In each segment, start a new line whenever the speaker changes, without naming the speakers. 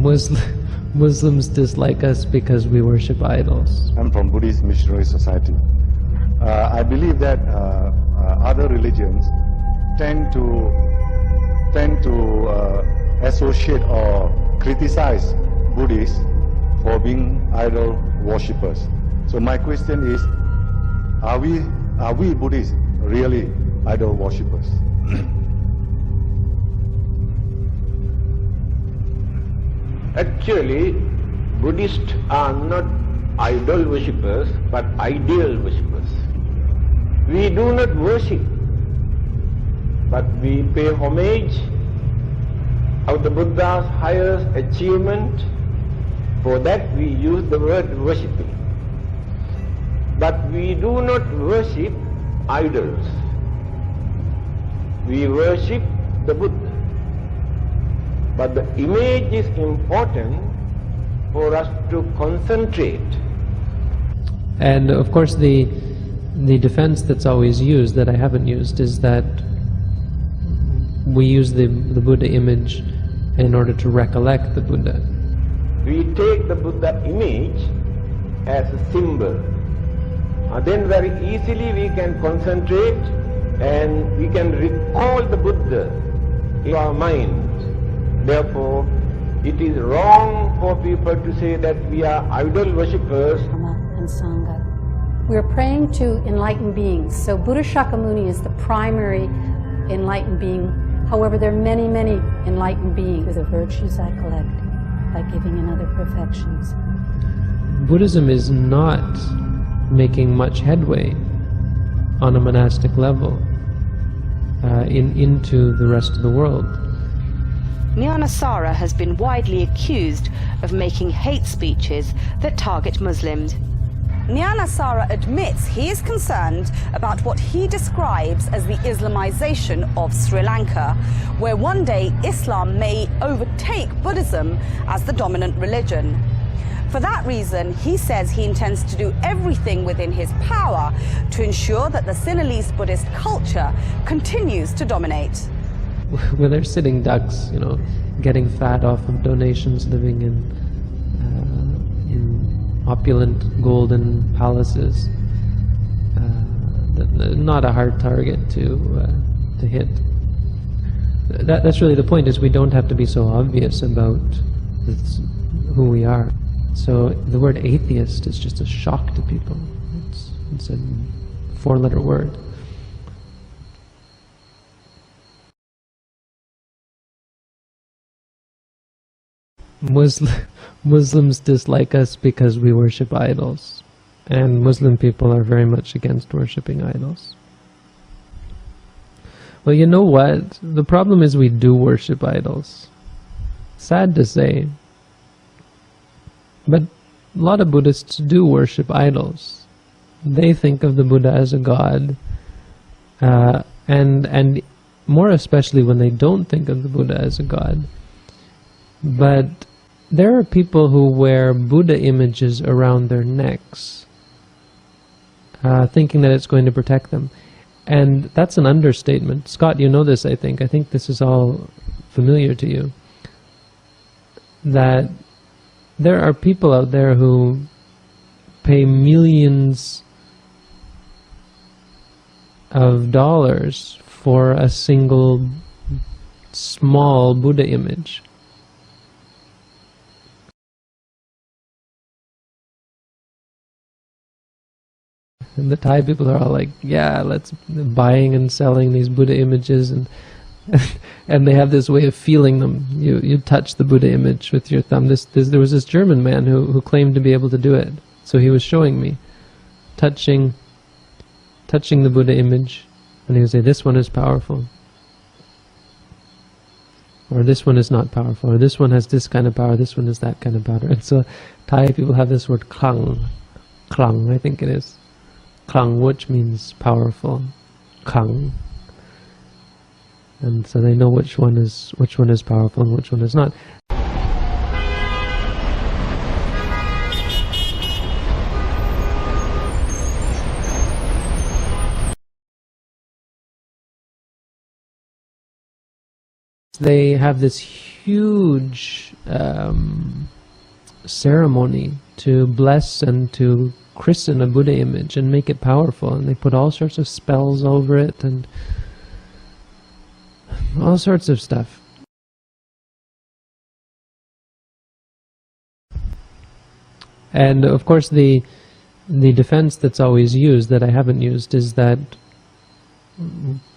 Muslims dislike us because we worship idols.
I'm from Buddhist Missionary Society. I believe that other religions tend to associate or criticize Buddhists for being idol worshippers. So my question is, are we Buddhists really idol worshippers?
Actually, Buddhists are not idol worshippers, but ideal worshippers. We do not worship, but we pay homage of the Buddha's highest achievement. For that we use the word worshipping. But we do not worship idols. We worship the Buddha. But the image is important for us to concentrate.
And of course the defense that's always used, that I haven't used, is that we use the Buddha image in order to recollect the Buddha.
We take the Buddha image as a symbol. Then very easily we can concentrate and we can recall the Buddha in our mind. Therefore, it is wrong for people to say that we are idol worshippers.
And Sangha. We are praying to enlightened beings. So Buddha Shakyamuni is the primary enlightened being. However, there are many, many enlightened beings. Through the virtues I collect by giving in other perfections.
Buddhism is not making much headway on a monastic level into the rest of the world.
𝗦𝗨𝗕𝗦𝗧 has been widely accused of making hate speeches that target Muslims.
𝗦𝗨𝗕𝗦𝗧 admits he is concerned about what he describes as the Islamization of Sri Lanka, where one day Islam may overtake Buddhism as the dominant religion. For that reason, he says he intends to do everything within his power to ensure that the Sinhalese Buddhist culture continues to dominate.
Where they're sitting ducks, getting fat off of donations, living in opulent golden palaces. Not a hard target to hit. That's really the point, is we don't have to be so obvious about who we are. So the word atheist is just a shock to people. It's a four-letter word. Muslims dislike us because we worship idols, and Muslim people are very much against worshipping idols. Well, you know what? The problem is we do worship idols. Sad to say, but a lot of Buddhists do worship idols. They think of the Buddha as a god, and more especially when they don't think of the Buddha as a god. But there are people who wear Buddha images around their necks, thinking that it's going to protect them. And that's an understatement. Scott, you know this, I think. I think this is all familiar to you. That there are people out there who pay millions of dollars for a single small Buddha image. And the Thai people are all like, yeah, let's buying and selling these Buddha images, and and they have this way of feeling them. You touch the Buddha image with your thumb. There was this German man who claimed to be able to do it. So he was showing me, touching the Buddha image, and he would say, this one is powerful, or this one is not powerful, or this one has this kind of power, this one has that kind of power. And so Thai people have this word klang, I think it is. Klang, which means powerful, kang, and so they know which one is powerful and which one is not. They have this huge ceremony to bless and to christen a Buddha image and make it powerful, and they put all sorts of spells over it and all sorts of stuff. And of course the defense that's always used, that I haven't used, is that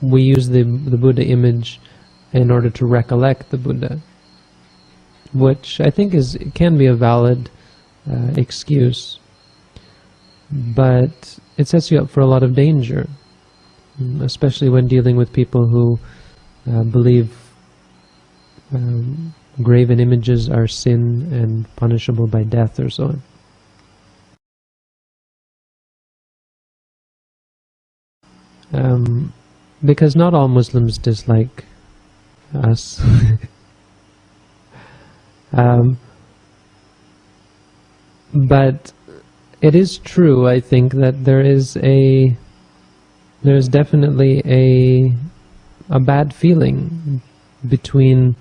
we use the Buddha image in order to recollect the Buddha, which I think can be a valid excuse, but it sets you up for a lot of danger, especially when dealing with people who believe graven images are sin and punishable by death or so on. Because not all Muslims dislike us. But it is true, I think, that there is definitely a bad feeling between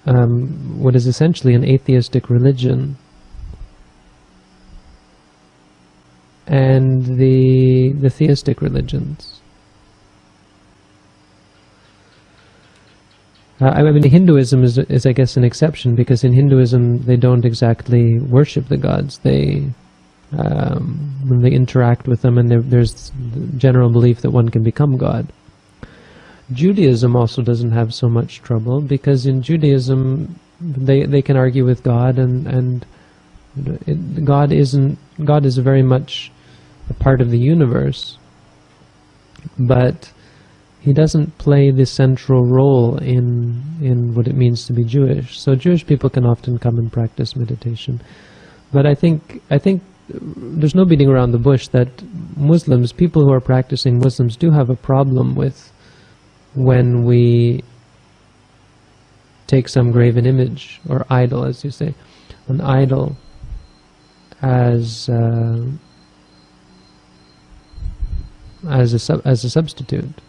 what is essentially an atheistic religion and the theistic religions. I mean, Hinduism is, I guess, an exception, because in Hinduism they don't exactly worship the gods. They, when they interact with them, and there's the general belief that one can become God. Judaism also doesn't have so much trouble, because in Judaism they can argue with God, and God is very much a part of the universe, but he doesn't play the central role in what it means to be Jewish. So Jewish people can often come and practice meditation. But I think there's no beating around the bush that Muslims, people who are practicing Muslims, do have a problem with when we take some graven image, or idol, as you say, an idol, as a substitute.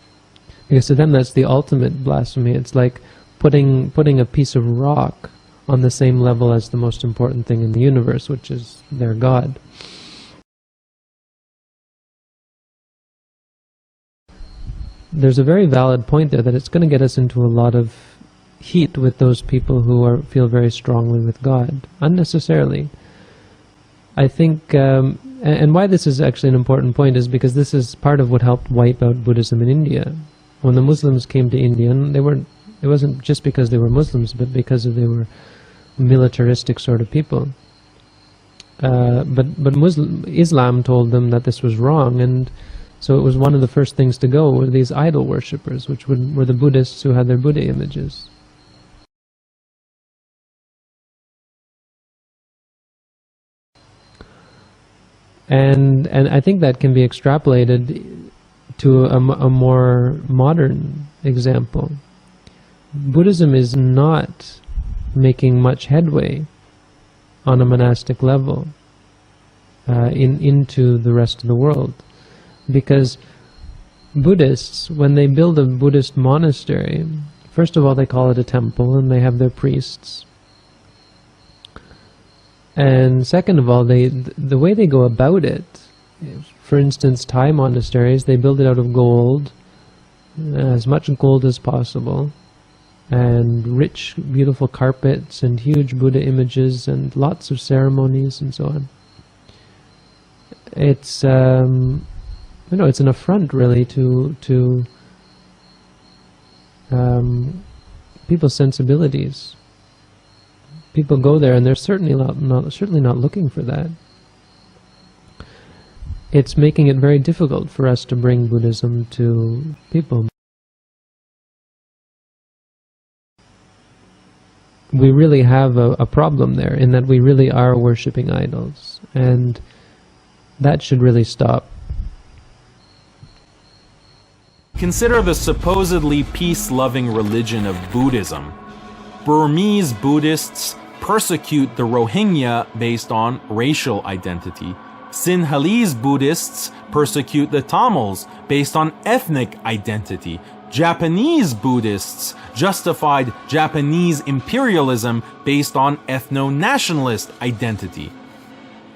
Because to them that's the ultimate blasphemy. It's like putting a piece of rock on the same level as the most important thing in the universe, which is their God. There's a very valid point there that it's going to get us into a lot of heat with those people who feel very strongly with God, unnecessarily. I think, and why this is actually an important point is because this is part of what helped wipe out Buddhism in India. When the Muslims came to India, and it wasn't just because they were Muslims, but because they were militaristic sort of people. But Islam told them that this was wrong, and so it was one of the first things to go were these idol worshippers, which were the Buddhists who had their Buddha images. And I think that can be extrapolated to a more modern example. Buddhism is not making much headway on a monastic level into the rest of the world, because Buddhists, when they build a Buddhist monastery, first of all they call it a temple and they have their priests, and second of all the way they go about it, for instance, Thai monasteries, they build it out of gold, as much gold as possible, and rich, beautiful carpets, and huge Buddha images, and lots of ceremonies, and so on. It's, it's an affront, really, to people's sensibilities. People go there, and they're certainly not looking for that. It's making it very difficult for us to bring Buddhism to people. We really have a problem there, in that we really are worshipping idols, and that should really stop.
Consider the supposedly peace-loving religion of Buddhism. Burmese Buddhists persecute the Rohingya based on racial identity. Sinhalese Buddhists persecute the Tamils based on ethnic identity. Japanese Buddhists justified Japanese imperialism based on ethno-nationalist identity.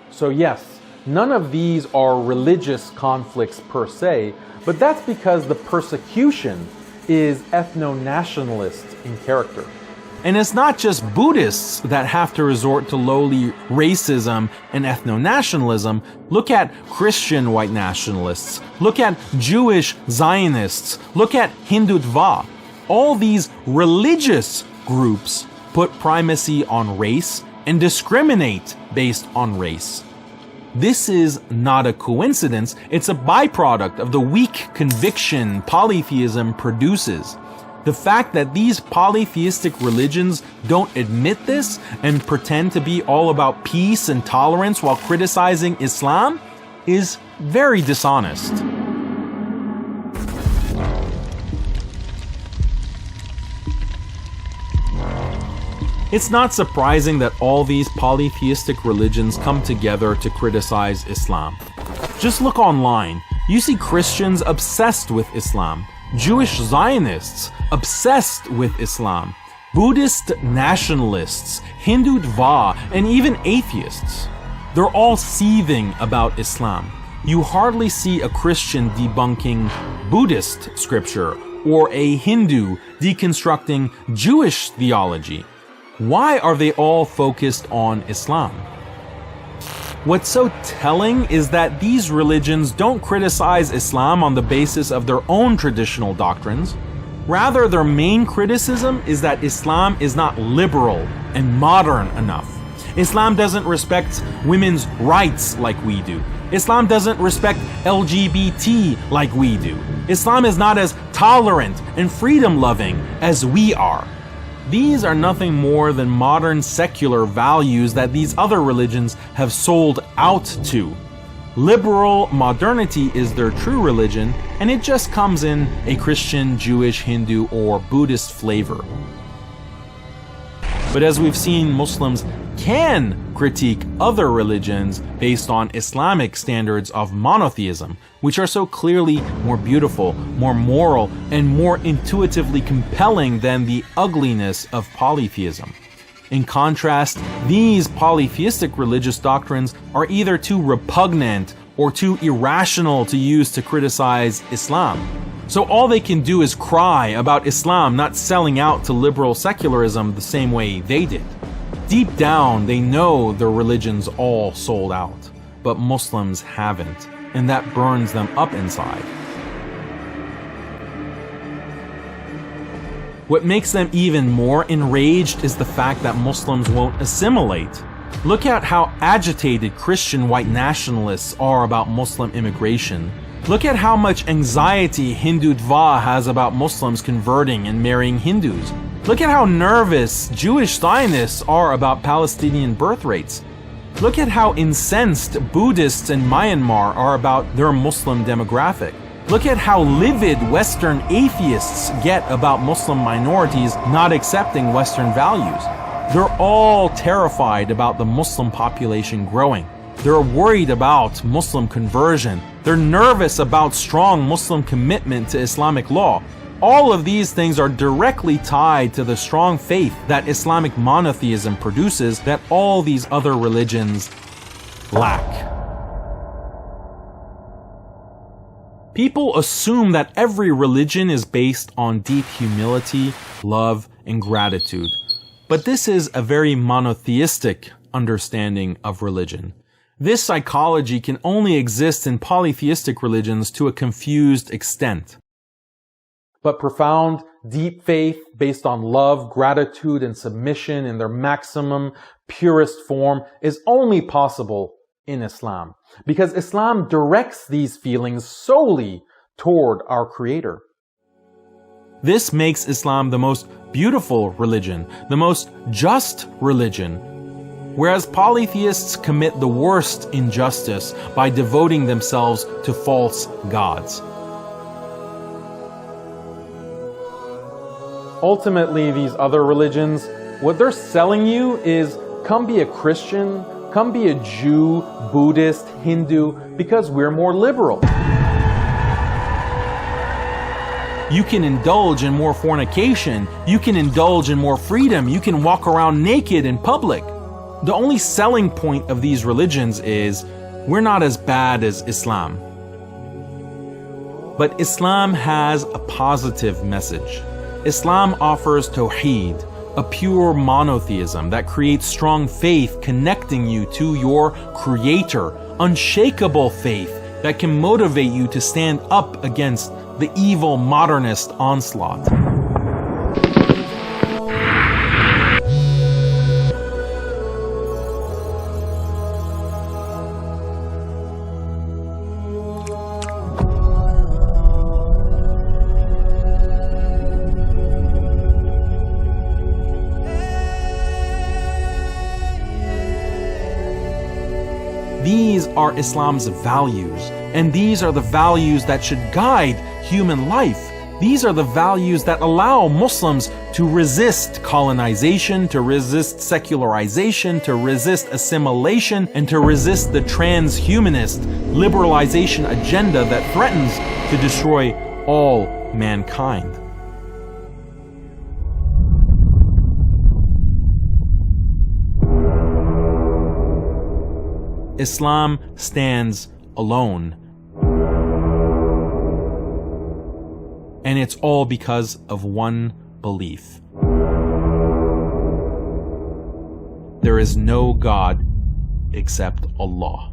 So yes, none of these are religious conflicts per se, but that's because the persecution is ethno-nationalist in character. And it's not just Buddhists that have to resort to lowly racism and ethno-nationalism. Look at Christian white nationalists. Look at Jewish Zionists. Look at Hindutva. All these religious groups put primacy on race and discriminate based on race. This is not a coincidence. It's a byproduct of the weak conviction polytheism produces. The fact that these polytheistic religions don't admit this and pretend to be all about peace and tolerance while criticizing Islam is very dishonest. It's not surprising that all these polytheistic religions come together to criticize Islam. Just look online. You see Christians obsessed with Islam, Jewish Zionists obsessed with Islam, Buddhist nationalists, Hindutva, and even atheists. They're all seething about Islam. You hardly see a Christian debunking Buddhist scripture or a Hindu deconstructing Jewish theology. Why are they all focused on Islam? What's so telling is that these religions don't criticize Islam on the basis of their own traditional doctrines. Rather, their main criticism is that Islam is not liberal and modern enough. Islam doesn't respect women's rights like we do. Islam doesn't respect LGBT like we do. Islam is not as tolerant and freedom-loving as we are. These are nothing more than modern secular values that these other religions have sold out to. Liberal modernity is their true religion, and it just comes in a Christian, Jewish, Hindu, or Buddhist flavor. But as we've seen, Muslims can critique other religions based on Islamic standards of monotheism, which are so clearly more beautiful, more moral, and more intuitively compelling than the ugliness of polytheism. In contrast, these polytheistic religious doctrines are either too repugnant or too irrational to use to criticize Islam. So all they can do is cry about Islam not selling out to liberal secularism the same way they did. Deep down, they know their religion's all sold out, but Muslims haven't, and that burns them up inside. What makes them even more enraged is the fact that Muslims won't assimilate. Look at how agitated Christian white nationalists are about Muslim immigration. Look at how much anxiety Hindutva has about Muslims converting and marrying Hindus. Look at how nervous Jewish Zionists are about Palestinian birth rates. Look at how incensed Buddhists in Myanmar are about their Muslim demographic. Look at how livid Western atheists get about Muslim minorities not accepting Western values. They're all terrified about the Muslim population growing. They're worried about Muslim conversion. They're nervous about strong Muslim commitment to Islamic law. All of these things are directly tied to the strong faith that Islamic monotheism produces that all these other religions lack. People assume that every religion is based on deep humility, love, and gratitude. But this is a very monotheistic understanding of religion. This psychology can only exist in polytheistic religions to a confused extent. But profound, deep faith based on love, gratitude, and submission in their maximum, purest form is only possible in Islam, because Islam directs these feelings solely toward our Creator. This makes Islam the most beautiful religion, the most just religion, whereas polytheists commit the worst injustice by devoting themselves to false gods. Ultimately, these other religions, what they're selling you is, come be a Christian, come be a Jew, Buddhist, Hindu, because we're more liberal. You can indulge in more fornication. You can indulge in more freedom. You can walk around naked in public. The only selling point of these religions is, we're not as bad as Islam. But Islam has a positive message. Islam offers tawheed, a pure monotheism that creates strong faith connecting you to your Creator, unshakable faith that can motivate you to stand up against the evil modernist onslaught. These are Islam's values, and these are the values that should guide human life. These are the values that allow Muslims to resist colonization, to resist secularization, to resist assimilation, and to resist the transhumanist liberalization agenda that threatens to destroy all mankind. Islam stands alone. And it's all because of one belief. There is no God except Allah.